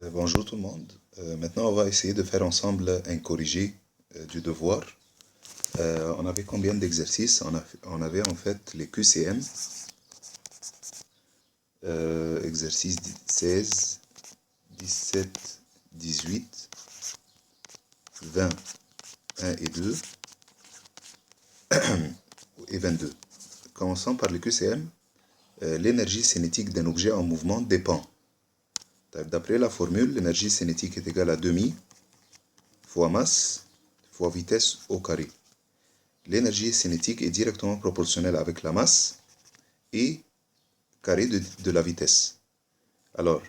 Bonjour tout le monde. Maintenant, on va essayer de faire ensemble un corrigé du devoir. On avait combien d'exercices? On avait en fait les QCM, exercices 16, 17, 18, 20, 1 et 2 et 22. Commençons par les QCM. L'énergie cinétique d'un objet en mouvement dépend. D'après la formule, l'énergie cinétique est égale à demi fois masse fois vitesse au carré. L'énergie cinétique est directement proportionnelle avec la masse et carré de la vitesse. Alors,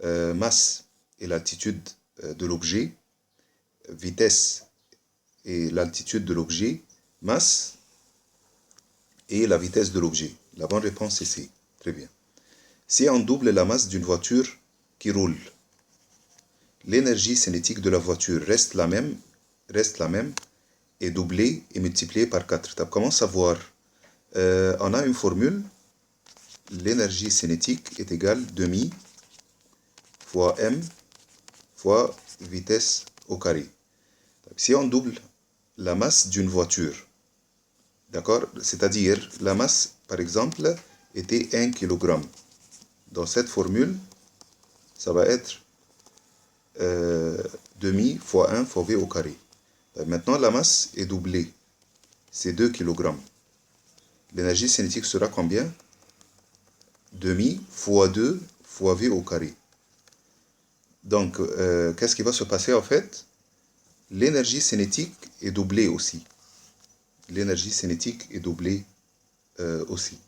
masse est l'altitude de l'objet, vitesse est l'altitude de l'objet, masse et la vitesse de l'objet. La bonne réponse est C. Très bien. Si on double la masse d'une voiture qui roule, l'énergie cinétique de la voiture reste la même et doublée et multipliée par 4. Comment savoir? On a une formule. L'énergie cinétique est égale demi fois m fois vitesse au carré. Si on double la masse d'une voiture, d'accord, c'est-à-dire la masse, par exemple, était 1 kg. Dans cette formule, ça va être demi fois 1 fois v au carré. Maintenant, la masse est doublée. C'est 2 kg. L'énergie cinétique sera combien? Demi fois 2 fois v au carré. Donc, qu'est-ce qui va se passer en fait? L'énergie cinétique est doublée aussi. L'énergie cinétique est doublée aussi.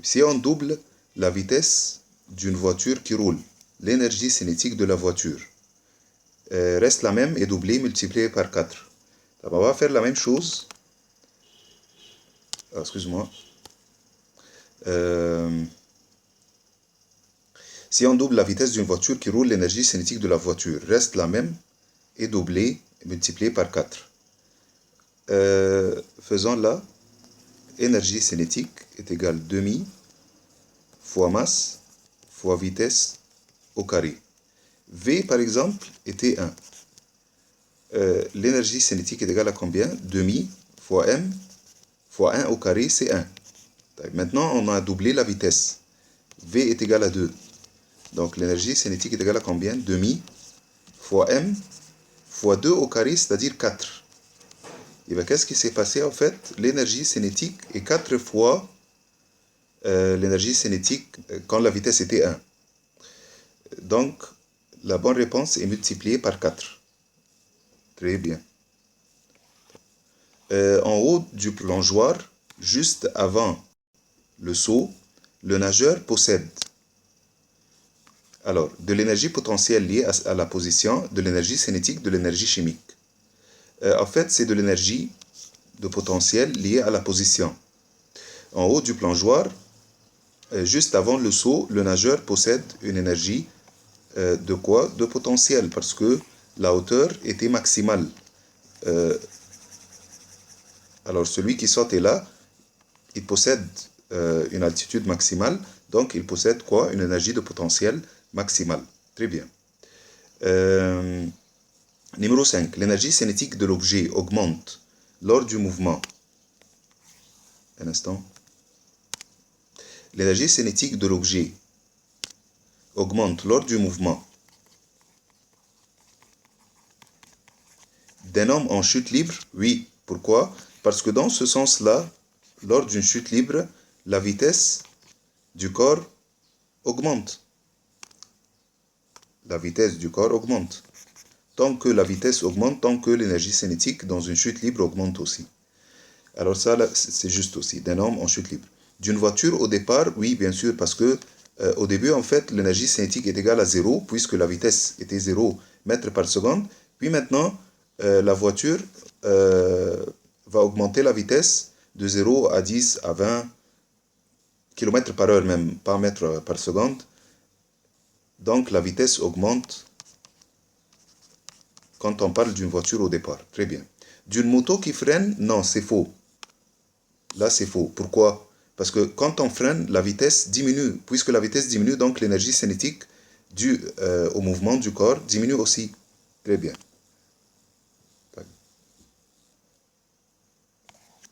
Si on double la vitesse d'une voiture qui roule, l'énergie cinétique de la voiture reste la même et doublée multipliée par 4. On va faire la même chose. Excuse-moi. Si on double la vitesse d'une voiture qui roule, l'énergie cinétique de la voiture reste la même et doublée et multipliée par 4. Faisons là. Énergie cinétique est égale demi fois masse fois vitesse au carré. V, par exemple, était 1. L'énergie cinétique est égale à combien? Demi fois m fois 1 au carré, c'est 1. Maintenant, on a doublé la vitesse. V est égal à 2. Donc, l'énergie cinétique est égale à combien? Demi fois m fois 2 au carré, c'est-à-dire 4. Et bien, qu'est-ce qui s'est passé en fait? L'énergie cinétique est 4 fois l'énergie cinétique quand la vitesse était 1. Donc, la bonne réponse est multipliée par 4. Très bien. En haut du plongeoir, juste avant le saut, le nageur possède alors de l'énergie potentielle liée à la position, de l'énergie cinétique, de l'énergie chimique. En fait, c'est de l'énergie de potentiel liée à la position. En haut du plongeoir, juste avant le saut, le nageur possède une énergie de quoi? De potentiel, parce que la hauteur était maximale. Alors celui qui saute est là, il possède une altitude maximale, donc il possède quoi? Une énergie de potentiel maximale. Très bien. Numéro 5. L'énergie cinétique de l'objet augmente lors du mouvement. Un instant. L'énergie cinétique de l'objet augmente lors du mouvement d'un homme en chute libre? Oui. Pourquoi? Parce que dans ce sens-là, lors d'une chute libre, la vitesse du corps augmente. La vitesse du corps augmente. Tant que la vitesse augmente, tant que l'énergie cinétique dans une chute libre augmente aussi. Alors ça, c'est juste aussi, d'un homme en chute libre. D'une voiture au départ, oui, bien sûr, parce que au début, en fait, l'énergie cinétique est égale à 0, puisque la vitesse était 0 mètres par seconde. Puis maintenant, la voiture va augmenter la vitesse de 0 à 10 à 20 km par heure même, pas mètres par seconde. Donc la vitesse augmente quand on parle d'une voiture au départ. Très bien. D'une moto qui freine, non, c'est faux. Là, c'est faux. Pourquoi? Parce que quand on freine, la vitesse diminue. Puisque la vitesse diminue, donc l'énergie cinétique dû au mouvement du corps diminue aussi. Très bien.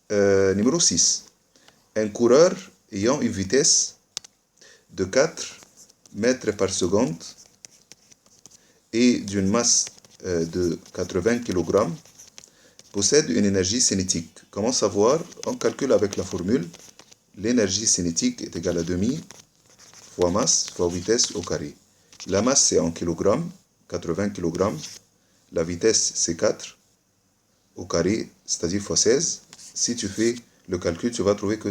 Numéro 6. Un coureur ayant une vitesse de 4 mètres par seconde et d'une masse de 80 kg possède une énergie cinétique. Comment savoir? On calcule avec la formule. L'énergie cinétique est égale à demi fois masse fois vitesse au carré. La masse c'est en kilogrammes, 80 kg. La vitesse c'est 4 au carré, c'est-à-dire fois 16. Si tu fais le calcul, tu vas trouver que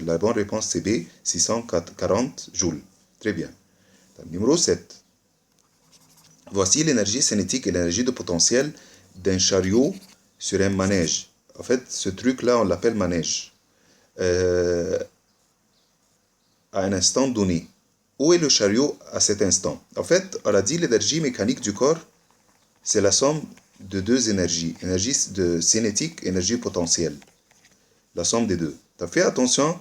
la bonne réponse c'est B, 640 joules. Très bien. Numéro 7. Voici l'énergie cinétique et l'énergie de potentiel d'un chariot sur un manège. En fait, ce truc-là, on l'appelle manège. À un instant donné. Où est le chariot à cet instant? En fait, on a dit l'énergie mécanique du corps, c'est la somme de deux énergies. Énergie de cinétique, énergie potentielle. La somme des deux. Tu as fait attention,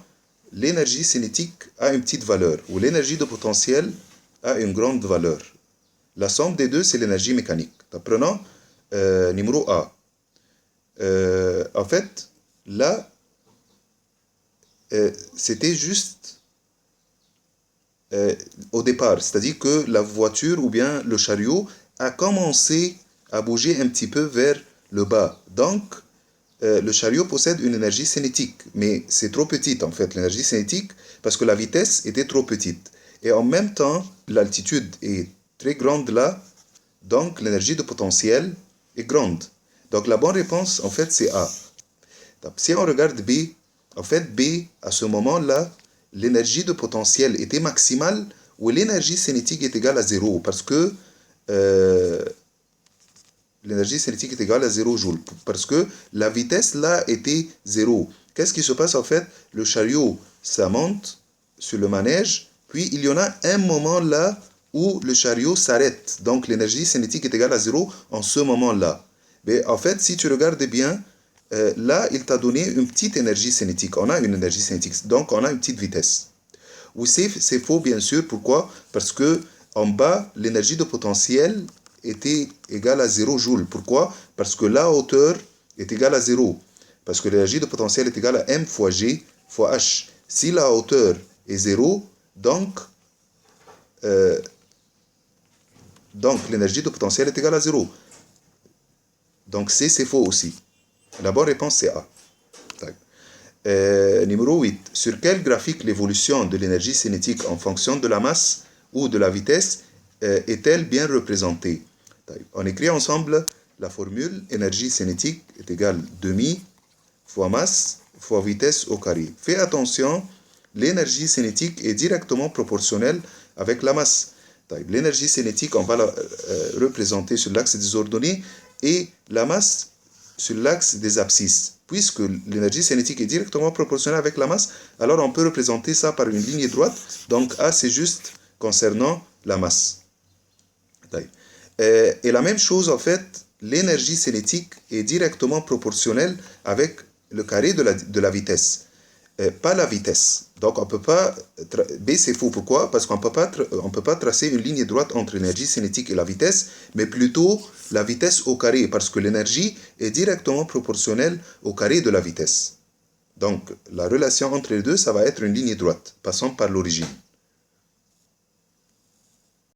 l'énergie cinétique a une petite valeur, ou l'énergie de potentiel a une grande valeur. La somme des deux, c'est l'énergie mécanique. Prenons numéro A. En fait, là, c'était juste au départ. C'est-à-dire que la voiture ou bien le chariot a commencé à bouger un petit peu vers le bas. Donc, le chariot possède une énergie cinétique, mais c'est trop petite en fait, l'énergie cinétique, parce que la vitesse était trop petite. Et en même temps, l'altitude est très grande là, donc l'énergie de potentiel est grande. Donc la bonne réponse, en fait, c'est A. Donc, si on regarde B, en fait, B, à ce moment-là, l'énergie de potentiel était maximale ou l'énergie cinétique est égale à 0, parce que l'énergie cinétique est égale à 0 joule, parce que la vitesse là était 0. Qu'est-ce qui se passe en fait? Le chariot, ça monte sur le manège, puis il y en a un moment là où le chariot s'arrête. Donc l'énergie cinétique est égale à 0 en ce moment-là. Mais en fait, si tu regardes bien, là, il t'a donné une petite énergie cinétique. On a une énergie cinétique, donc on a une petite vitesse. Ou c'est faux, bien sûr. Pourquoi? Parce que en bas, l'énergie de potentiel était égale à 0 joule. Pourquoi? Parce que la hauteur est égale à 0. Parce que l'énergie de potentiel est égale à m fois g fois h. Si la hauteur est 0, donc l'énergie de potentiel est égale à 0. Donc c'est faux aussi. La bonne réponse c'est A. Numéro 8. Sur quel graphique l'évolution de l'énergie cinétique en fonction de la masse ou de la vitesse est-elle bien représentée? On écrit ensemble la formule énergie cinétique est égale demi fois masse fois vitesse au carré. Fais attention, l'énergie cinétique est directement proportionnelle avec la masse. L'énergie cinétique, on va la représenter sur l'axe des ordonnées et la masse sur l'axe des abscisses. Puisque l'énergie cinétique est directement proportionnelle avec la masse, alors on peut représenter ça par une ligne droite. Donc A, c'est juste concernant la masse. Et la même chose, en fait, l'énergie cinétique est directement proportionnelle avec le carré de la vitesse. Pas la vitesse. Donc on peut pas... B c'est faux. Pourquoi? Parce qu'on ne peut pas tracer une ligne droite entre l'énergie cinétique et la vitesse, mais plutôt la vitesse au carré, parce que l'énergie est directement proportionnelle au carré de la vitesse. Donc la relation entre les deux, ça va être une ligne droite, passant par l'origine.